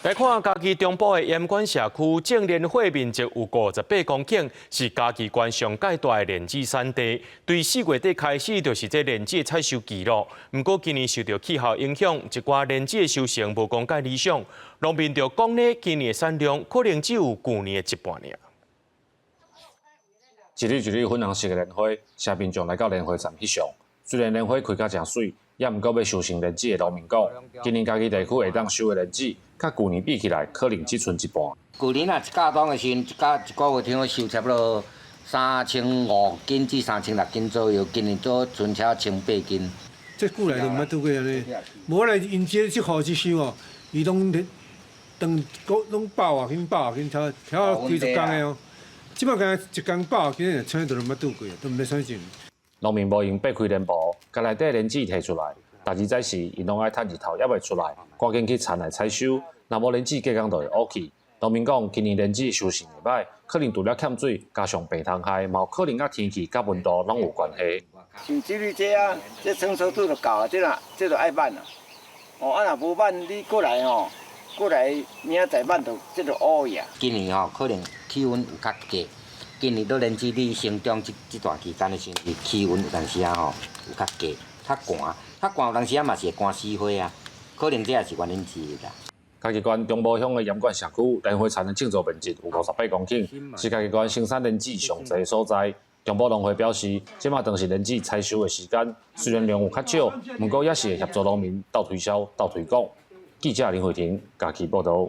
来看嘉义中部的盐管社区，种莲花面积有58公顷，是嘉义县上界大的莲子产地。对4月底开始，就是这莲子的采收期咯。不过今年受到气候影响，一寡莲子的收成无讲介理想。农民就讲呢，今年的产量可能只有去年的一半尔。一粒一粒粉红色的莲花，车民众来到莲花站翕相。虽然莲花开甲真水，也毋过要收成莲子的农民讲，今年嘉义地区会当收的莲子，甲旧年比起来，可能只剩一半。旧年啊，一架当的时，一个月听收差不多3500斤至3600斤左右，今年都剩下1800斤。这久来就毋捌拄过安尼，无来因这雨一收哦，伊拢100外斤，挑几十工的哦。即摆干一工100外斤，抢都毋捌拄过，都毋知啥钱。农民无用掰开莲苞，甲内底莲子摕出来。第二早时，因拢爱趁日头还未出来，赶紧去田内采收。若无莲子隔工就会乌去。农民讲，今年莲子收成袂歹，可能除了欠水，加上病虫害，嘛有可能甲天气甲温度拢有关系。像这类这啊，这成熟度就够啊，这就爱慢啦。哦，啊若无慢，你过来吼，明仔载慢就这就乌去啊。今年吼可能气温有较低。今年都莲子李生长这段期间的时候，气温有当时啊吼有较低、较寒，有当时啊嘛是会寒死花啊，可能这也是原因之一啦。嘉义县中部乡的盐管社区莲花田的种植面积有58公顷，是嘉义县生产莲子上侪所在。中部农会表示，即马当是莲子采收的时间，虽然量有较少，不过也是会协助农民斗推销、斗推广。记者林慧婷，嘉义报道。